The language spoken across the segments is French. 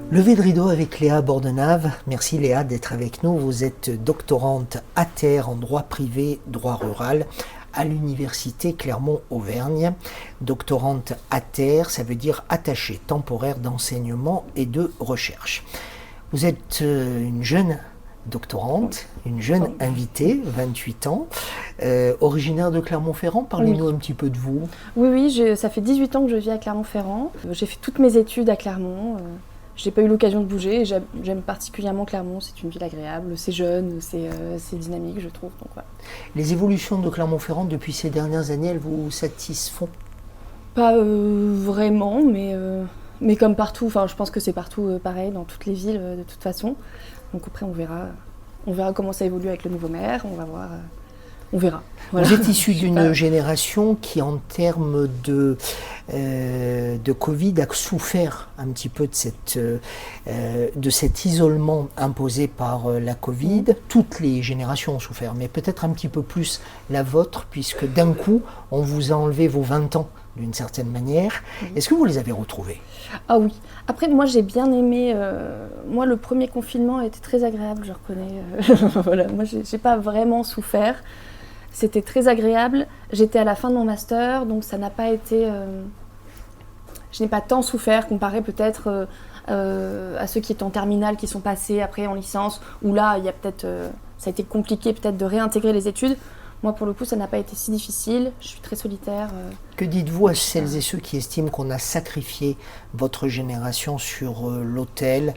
Levé de rideau avec Léa Bordenave. Merci Léa d'être avec nous. Vous êtes doctorante à terre en droit privé, droit rural à l'université Clermont-Auvergne. Doctorante à terre, ça veut dire attachée temporaire d'enseignement et de recherche. Vous êtes une jeune doctorante, une jeune invitée, 28 ans, originaire de Clermont-Ferrand. Parlez-nous un petit peu de vous. Oui, ça fait 18 ans que je vis à Clermont-Ferrand. J'ai fait toutes mes études à Clermont. J'ai pas eu l'occasion de bouger. J'aime particulièrement Clermont. C'est une ville agréable, c'est jeune, c'est dynamique, je trouve. Donc, voilà. Les évolutions de Clermont-Ferrand depuis ces dernières années, elles vous satisfont? Pas vraiment, mais comme partout. Je pense que c'est partout pareil, dans toutes les villes de toute façon. Donc après, on verra comment ça évolue avec le nouveau maire. On va voir. On verra. Voilà. Vous êtes issu d'une génération qui, en termes de Covid, a souffert un petit peu de cet isolement imposé par la Covid. Toutes les générations ont souffert, mais peut-être un petit peu plus la vôtre, puisque d'un coup, on vous a enlevé vos 20 ans d'une certaine manière. Est-ce que vous les avez retrouvés? Ah oui. Après, moi, j'ai bien aimé... moi, le premier confinement a été très agréable, je reconnais. Voilà. Moi, j'ai pas vraiment souffert. C'était très agréable. J'étais à la fin de mon master, donc ça n'a pas été... je n'ai pas tant souffert comparé peut-être à ceux qui étaient en terminale, qui sont passés après en licence, où là, il y a peut-être... ça a été compliqué peut-être de réintégrer les études. Moi, pour le coup, ça n'a pas été si difficile. Je suis très solitaire. Que dites-vous à celles et ceux qui estiment qu'on a sacrifié votre génération sur l'autel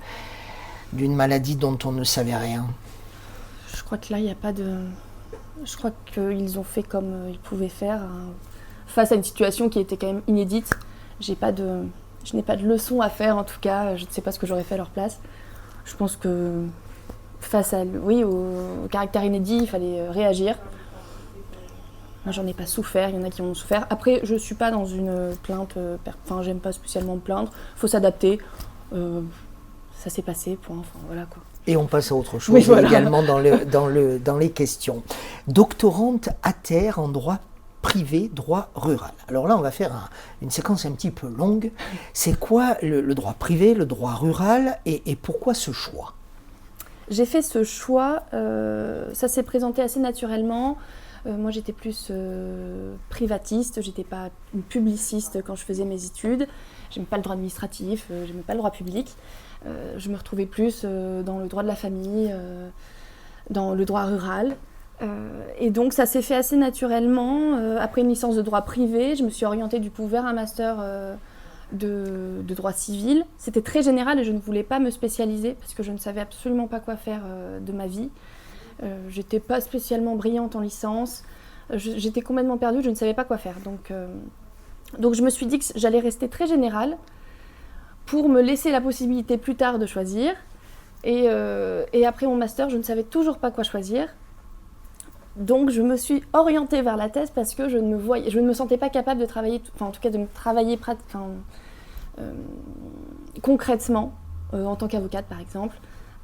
d'une maladie dont on ne savait rien? Je crois que là, il n'y a pas de... Je crois qu'ils ont fait comme ils pouvaient faire face à une situation qui était quand même inédite. Je n'ai pas de leçon à faire, en tout cas. Je ne sais pas ce que j'aurais fait à leur place. Je pense que face au caractère inédit, il fallait réagir. Moi, j'en ai pas souffert, il y en a qui en ont souffert. Après, je suis pas dans une plainte, j'aime pas spécialement me plaindre. Il faut s'adapter. Ça s'est passé, point. Voilà quoi. Et on passe à autre chose également dans les questions. Doctorante à terre en droit privé, droit rural. Alors là, on va faire une séquence un petit peu longue. C'est quoi le droit privé, le droit rural et pourquoi ce choix? J'ai fait ce choix, ça s'est présenté assez naturellement. Moi, j'étais plus privatiste, j'étais pas une publiciste quand je faisais mes études. J'aimais pas le droit administratif, j'aimais pas le droit public. Je me retrouvais plus dans le droit de la famille, dans le droit rural. Et donc, ça s'est fait assez naturellement. Après une licence de droit privé, je me suis orientée du coup vers un master de droit civil. C'était très général et je ne voulais pas me spécialiser parce que je ne savais absolument pas quoi faire de ma vie. J'étais pas spécialement brillante en licence. J'étais complètement perdue, je ne savais pas quoi faire. Donc je me suis dit que j'allais rester très générale pour me laisser la possibilité plus tard de choisir. Et après mon master, je ne savais toujours pas quoi choisir. Donc je me suis orientée vers la thèse parce que je ne me sentais pas capable de travailler, en tout cas de me travailler concrètement en tant qu'avocate par exemple,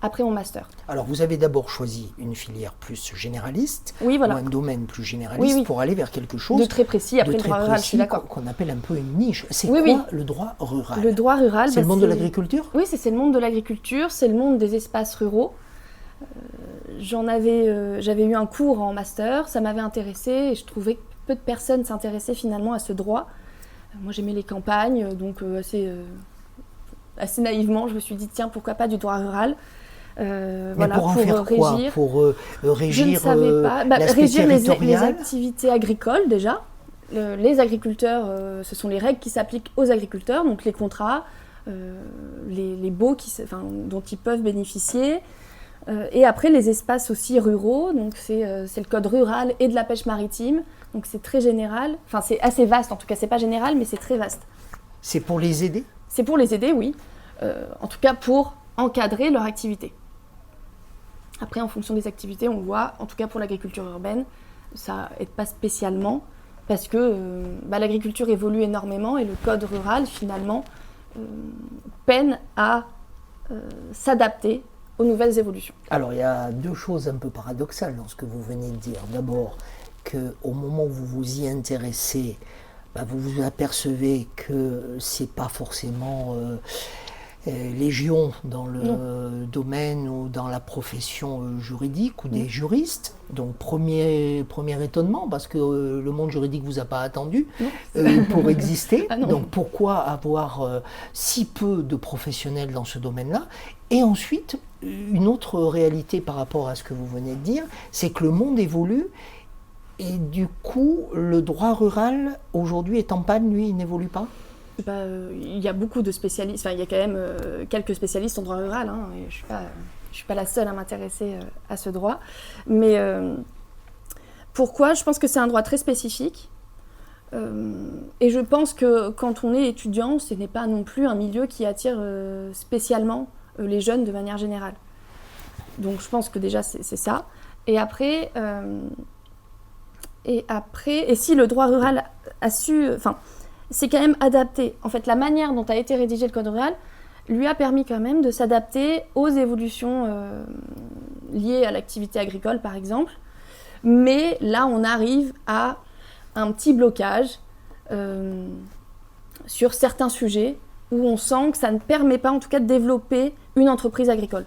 après mon master. Alors vous avez d'abord choisi une filière plus généraliste, ou un domaine plus généraliste, pour aller vers quelque chose de très précis, après le droit rural, je suis d'accord. Qu'on appelle un peu une niche. C'est quoi le droit rural? Le droit rural, c'est le monde de l'agriculture? Oui, c'est le monde de l'agriculture, c'est le monde des espaces ruraux. J'avais eu un cours en master, ça m'avait intéressée et je trouvais que peu de personnes s'intéressaient finalement à ce droit. Moi j'aimais les campagnes, donc assez naïvement je me suis dit tiens, pourquoi pas du droit rural. Mais pour en faire quoi? Pour régir, je ne savais pas. Régir les activités agricoles déjà. Les agriculteurs, ce sont les règles qui s'appliquent aux agriculteurs, donc les contrats, les baux dont ils peuvent bénéficier. Et après les espaces aussi ruraux, donc c'est le code rural et de la pêche maritime, donc c'est très général, c'est assez vaste, en tout cas c'est pas général mais c'est très vaste. C'est pour les aider? C'est pour les aider, oui, en tout cas pour encadrer leur activité. Après en fonction des activités on voit, en tout cas pour l'agriculture urbaine, ça aide pas spécialement parce que l'agriculture évolue énormément et le code rural finalement peine à s'adapter aux nouvelles évolutions. Alors il y a deux choses un peu paradoxales dans ce que vous venez de dire. D'abord, qu'au moment où vous vous y intéressez, vous vous apercevez que c'est pas forcément légion dans le domaine ou dans la profession juridique ou des juristes. Donc premier étonnement, parce que le monde juridique ne vous a pas attendu pour exister. Donc pourquoi avoir si peu de professionnels dans ce domaine-là? Et ensuite, une autre réalité par rapport à ce que vous venez de dire, c'est que le monde évolue. Et du coup, le droit rural, aujourd'hui, est en panne, lui, il n'évolue pas? Il y a beaucoup de spécialistes, il y a quand même quelques spécialistes en droit rural, hein, et je suis pas la seule à m'intéresser à ce droit. Mais pourquoi? Je pense que c'est un droit très spécifique. Et je pense que quand on est étudiant, ce n'est pas non plus un milieu qui attire spécialement les jeunes de manière générale. Donc je pense que déjà c'est ça. Et après, et si le droit rural a su... c'est quand même adapté. En fait, la manière dont a été rédigé le code rural lui a permis quand même de s'adapter aux évolutions liées à l'activité agricole, par exemple. Mais là, on arrive à un petit blocage sur certains sujets où on sent que ça ne permet pas, en tout cas, de développer une entreprise agricole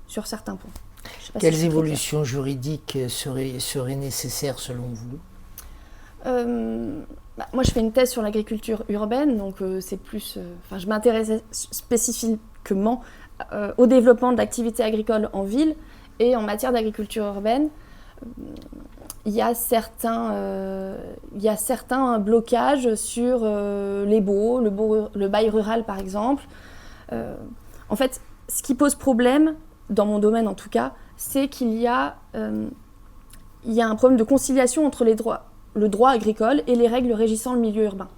sur certains points. Quelles évolutions juridiques seraient nécessaires selon vous? Moi, je fais une thèse sur l'agriculture urbaine, donc c'est plus. Je m'intéresse spécifiquement au développement de l'activité agricole en ville, et en matière d'agriculture urbaine, il y a certains blocages sur les baux, le bail rural par exemple. En fait, ce qui pose problème, dans mon domaine en tout cas, c'est qu'il y a un problème de conciliation entre le droit agricole et les règles régissant le milieu urbain.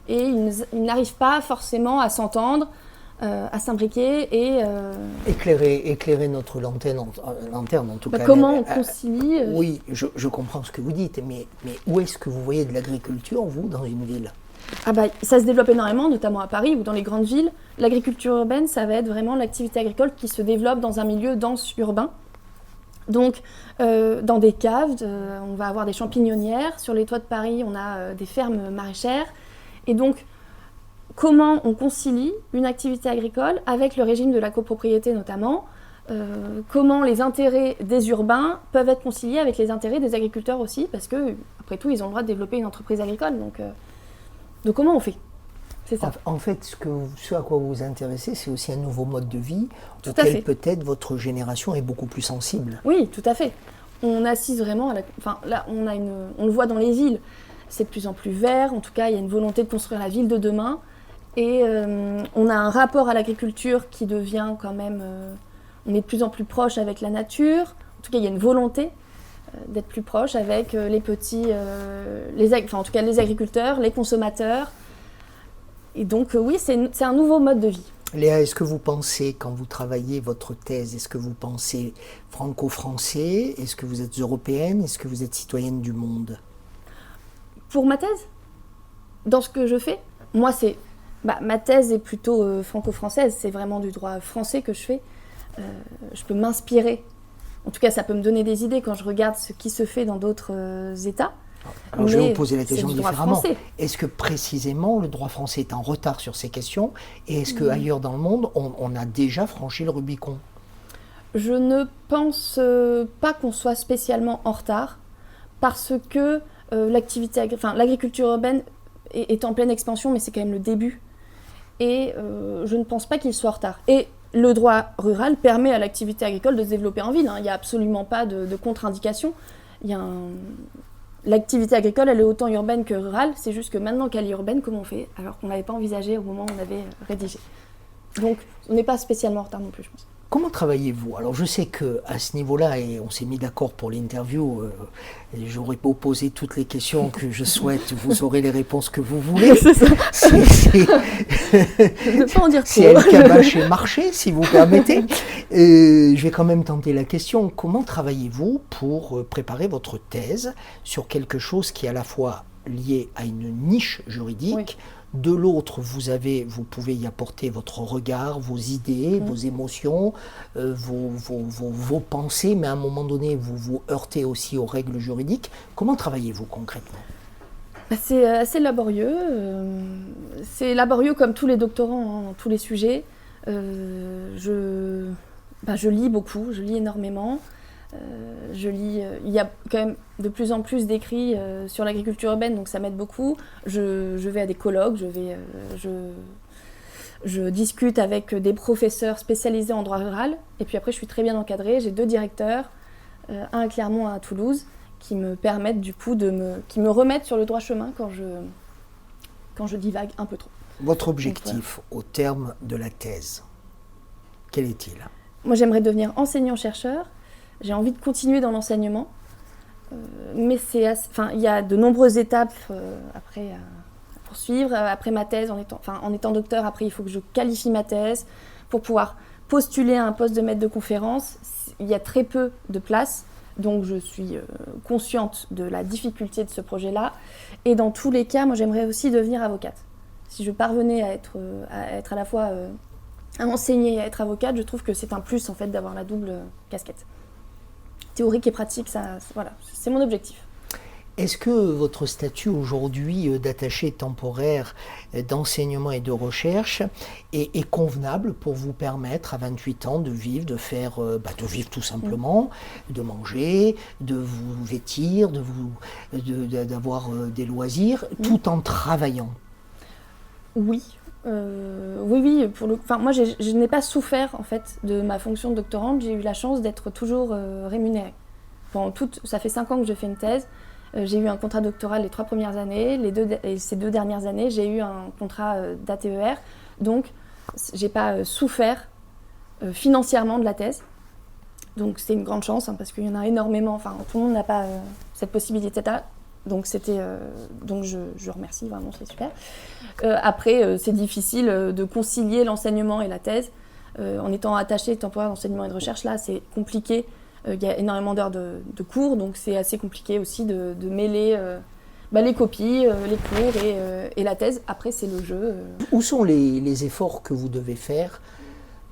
Et ils n'arrivent pas forcément à s'entendre, à s'imbriquer et... Éclairer notre lanterne en tout cas. Comment on concilie Oui, je comprends ce que vous dites, mais où est-ce que vous voyez de l'agriculture, vous, dans une ville? Ça se développe énormément, notamment à Paris ou dans les grandes villes. L'agriculture urbaine, ça va être vraiment l'activité agricole qui se développe dans un milieu dense urbain. Donc, dans des caves, on va avoir des champignonnières. Sur les toits de Paris, on a des fermes maraîchères. Et donc, comment on concilie une activité agricole avec le régime de la copropriété notamment? Comment les intérêts des urbains peuvent être conciliés avec les intérêts des agriculteurs aussi? Parce que, après tout, ils ont le droit de développer une entreprise agricole. Donc comment on fait? C'est ça. En fait, ce à quoi vous vous intéressez, c'est aussi un nouveau mode de vie auquel peut-être votre génération est beaucoup plus sensible. Oui, tout à fait. On assiste vraiment à là, on le voit dans les villes. C'est de plus en plus vert. En tout cas, il y a une volonté de construire la ville de demain. Et on a un rapport à l'agriculture qui devient quand même... on est de plus en plus proche avec la nature. En tout cas, il y a une volonté d'être plus proche avec les petits... en tout cas, les agriculteurs, les consommateurs. Et donc, oui, c'est un nouveau mode de vie. Léa, est-ce que vous pensez, quand vous travaillez votre thèse, est-ce que vous pensez franco-français? Est-ce que vous êtes européenne? Est-ce que vous êtes citoyenne du monde? Pour ma thèse, dans ce que je fais, moi, ma thèse est plutôt franco-française. C'est vraiment du droit français que je fais. Je peux m'inspirer. En tout cas, ça peut me donner des idées quand je regarde ce qui se fait dans d'autres États. Alors je vais vous poser la question différemment. Est-ce que précisément le droit français est en retard sur ces questions, et est-ce qu'ailleurs dans le monde, on a déjà franchi le Rubicon? Je ne pense pas qu'on soit spécialement en retard, parce que l'agriculture urbaine est en pleine expansion, mais c'est quand même le début. Et je ne pense pas qu'il soit en retard. Et le droit rural permet à l'activité agricole de se développer en ville. Il n'y a absolument pas de contre-indication. L'activité agricole, elle est autant urbaine que rurale. C'est juste que maintenant qu'elle est urbaine, comment on fait? Alors qu'on ne l'avait pas envisagé au moment où on avait rédigé. Donc, on n'est pas spécialement en retard non plus, je pense. Comment travaillez-vous? Alors, je sais qu'à ce niveau-là, et on s'est mis d'accord pour l'interview, j'aurais pas posé toutes les questions que je souhaite, vous aurez les réponses que vous voulez. C'est ça. Je ne peux pas en dire trop. C'est un cabache et marché, si vous permettez. Je vais quand même tenter la question. Comment travaillez-vous pour préparer votre thèse sur quelque chose qui est à la fois lié à une niche juridique? Oui. De l'autre, vous pouvez y apporter votre regard, vos idées, vos émotions, vos pensées, mais à un moment donné, vous vous heurtez aussi aux règles juridiques. Comment travaillez-vous concrètement? C'est assez laborieux. C'est laborieux comme tous les doctorants, dans tous les sujets. Je lis beaucoup, je lis énormément. Il y a quand même de plus en plus d'écrits sur l'agriculture urbaine, donc ça m'aide beaucoup. Je vais à des colloques, je discute avec des professeurs spécialisés en droit rural. Et puis après, je suis très bien encadrée. J'ai 2 directeurs, un à Clermont, un à Toulouse, qui me permettent du coup qui me remettent sur le droit chemin quand je divague un peu trop. Votre objectif au terme de la thèse, quel est-il ? Moi, j'aimerais devenir enseignant-chercheur. J'ai envie de continuer dans l'enseignement. Mais il y a de nombreuses étapes après à poursuivre. Après ma thèse, en étant docteur, après, il faut que je qualifie ma thèse pour pouvoir postuler à un poste de maître de conférence. Il y a très peu de places. Donc, je suis consciente de la difficulté de ce projet-là. Et dans tous les cas, moi, j'aimerais aussi devenir avocate. Si je parvenais à être à la fois à enseigner et à être avocate, je trouve que c'est un plus en fait d'avoir la double casquette. Théorique et pratique, voilà, c'est mon objectif. Est-ce que votre statut aujourd'hui d'attaché temporaire d'enseignement et de recherche est convenable pour vous permettre à 28 ans de vivre, de vivre tout simplement, de manger, de vous vêtir, d'avoir des loisirs, tout en travaillant ? Oui. Oui. Moi, je n'ai pas souffert en fait de ma fonction de doctorante. J'ai eu la chance d'être toujours rémunérée. Ça fait 5 ans que je fais une thèse. J'ai eu un contrat doctoral les 3 premières années. Ces 2 dernières années, j'ai eu un contrat d'ATER. Donc, j'ai pas souffert financièrement de la thèse. Donc, c'est une grande chance parce qu'il y en a énormément. Tout le monde n'a pas cette possibilité-là. Donc je remercie vraiment, c'est super. Après, c'est difficile de concilier l'enseignement et la thèse. En étant attaché temporaire d'enseignement et de recherche, là, c'est compliqué. Il y a énormément d'heures de cours, donc c'est assez compliqué aussi de mêler les copies, les cours et la thèse. Après, c'est le jeu. Où sont les efforts que vous devez faire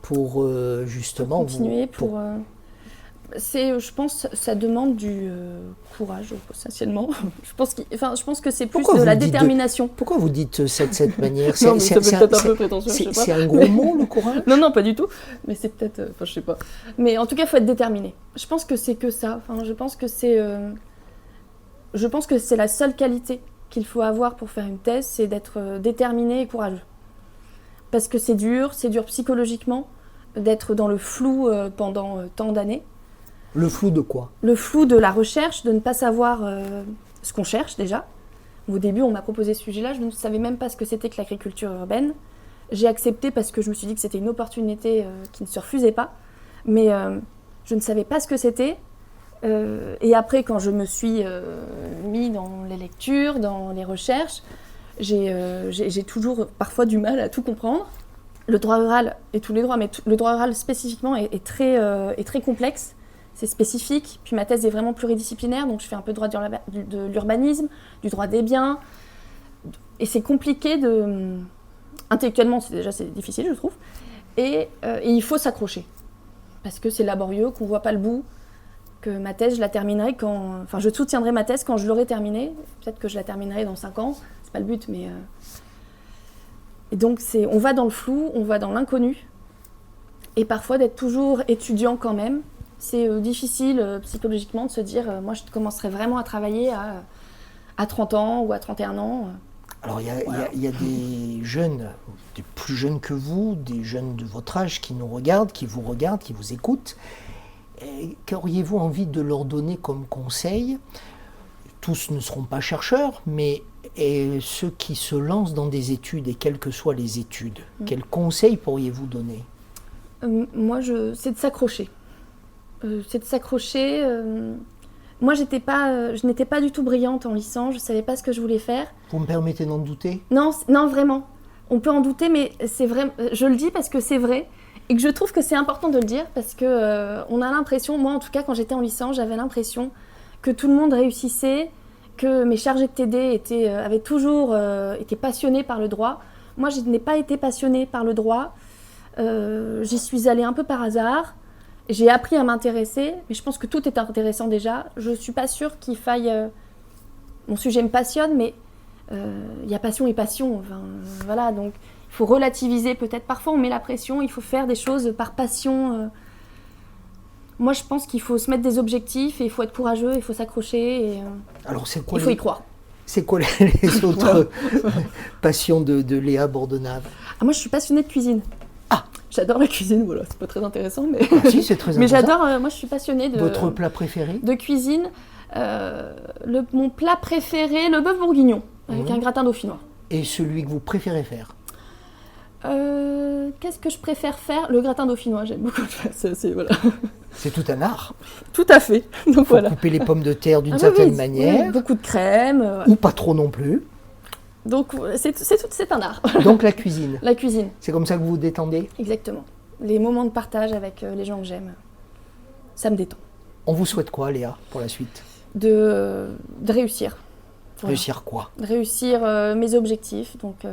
pour justement... Pour continuer, je pense que ça demande du courage, essentiellement. Je pense que c'est plus de la détermination. Pourquoi vous dites ça de cette manière ? Non, mais ça peut peut-être un peu prétentieux, je sais pas. C'est un gros mot, le courage ? Non, pas du tout. Mais c'est peut-être... je sais pas. Mais en tout cas, il faut être déterminé. Je pense que c'est que ça. Je pense que c'est la seule qualité qu'il faut avoir pour faire une thèse, c'est d'être déterminé et courageux. Parce que c'est dur psychologiquement d'être dans le flou pendant tant d'années. Le flou de quoi ? Le flou de la recherche, de ne pas savoir ce qu'on cherche déjà. Au début, on m'a proposé ce sujet-là, je ne savais même pas ce que c'était que l'agriculture urbaine. J'ai accepté parce que je me suis dit que c'était une opportunité qui ne se refusait pas. Mais je ne savais pas ce que c'était. Et après, quand je me suis mis dans les lectures, dans les recherches, j'ai toujours parfois du mal à tout comprendre. Le droit rural et tous les droits, mais le droit rural spécifiquement est très complexe. C'est spécifique, puis ma thèse est vraiment pluridisciplinaire, donc je fais un peu de droit de l'urbanisme, du droit des biens, et c'est compliqué intellectuellement, c'est difficile, je trouve, et il faut s'accrocher, parce que c'est laborieux, qu'on voit pas le bout, que ma thèse, je la terminerai je soutiendrai ma thèse quand je l'aurai terminée, peut-être que je la terminerai dans 5 ans, c'est pas le but, mais... Et donc on va dans le flou, on va dans l'inconnu, et parfois d'être toujours étudiant quand même. C'est difficile psychologiquement de se dire moi je commencerai vraiment à travailler à 30 ans ou à 31 ans. Alors il y a des jeunes, des plus jeunes que vous, des jeunes de votre âge qui nous regardent, qui vous écoutent. Qu'auriez-vous envie de leur donner comme conseil ? Tous ne seront pas chercheurs, mais ceux qui se lancent dans des études, et quelles que soient les études, quels conseils pourriez-vous donner ? Moi, c'est de s'accrocher. Moi, je n'étais pas du tout brillante en licence, je ne savais pas ce que je voulais faire. Vous me permettez d'en douter ? Non, vraiment. On peut en douter, mais c'est vrai. Je le dis parce que c'est vrai et que je trouve que c'est important de le dire parce que on a l'impression, moi en tout cas, quand j'étais en licence, j'avais l'impression que tout le monde réussissait, que mes chargés de TD avaient toujours été passionnés par le droit. Moi, je n'ai pas été passionnée par le droit. J'y suis allée un peu par hasard. J'ai appris à m'intéresser, mais je pense que tout est intéressant déjà. Je ne suis pas sûre qu'il faille... Mon sujet me passionne, mais il y a passion et passion. Voilà, donc il faut relativiser peut-être. Parfois, on met la pression, il faut faire des choses par passion. Moi, je pense qu'il faut se mettre des objectifs et il faut être courageux, il faut s'accrocher et Alors, c'est quoi il faut y croire. C'est quoi les autres passions de Léa Bordenave? Ah, moi, je suis passionnée de cuisine. Ah, j'adore la cuisine, voilà, c'est pas très intéressant, mais... Ah, si, c'est très mais intéressant. j'adore, moi je suis passionnée de... Votre plat préféré? De cuisine. Mon plat préféré, le bœuf bourguignon, avec un gratin dauphinois. Et celui que vous préférez faire? Qu'est-ce que je préfère faire? Le gratin dauphinois, j'aime beaucoup le faire, voilà. C'est tout un art. Tout à fait, donc Faut couper les pommes de terre d'une Ah, certaine oui, manière. oui, beaucoup de crème. Ou pas trop non plus. Donc c'est un art. Donc la cuisine. La cuisine. C'est comme ça que vous vous détendez? Exactement. Les moments de partage avec les gens que j'aime, ça me détend. On vous souhaite quoi, Léa, pour la suite? De réussir. Voilà. Réussir quoi? De réussir mes objectifs, donc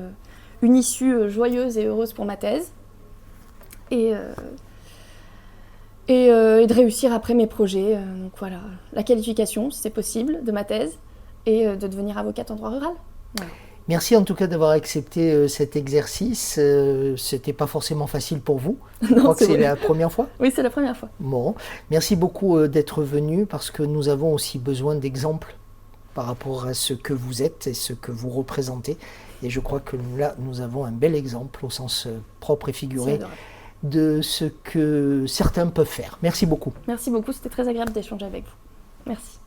une issue joyeuse et heureuse pour ma thèse. Et de réussir après mes projets. Donc voilà, la qualification, si c'est possible, de ma thèse, et de devenir avocate en droit rural. Voilà. Merci en tout cas d'avoir accepté cet exercice. C'était pas forcément facile pour vous. Je crois que c'est la première fois. Oui, c'est la première fois. Bon, merci beaucoup d'être venu parce que nous avons aussi besoin d'exemples par rapport à ce que vous êtes et ce que vous représentez. Et je crois que là, nous avons un bel exemple au sens propre et figuré de ce que certains peuvent faire. Merci beaucoup. Merci beaucoup, c'était très agréable d'échanger avec vous. Merci.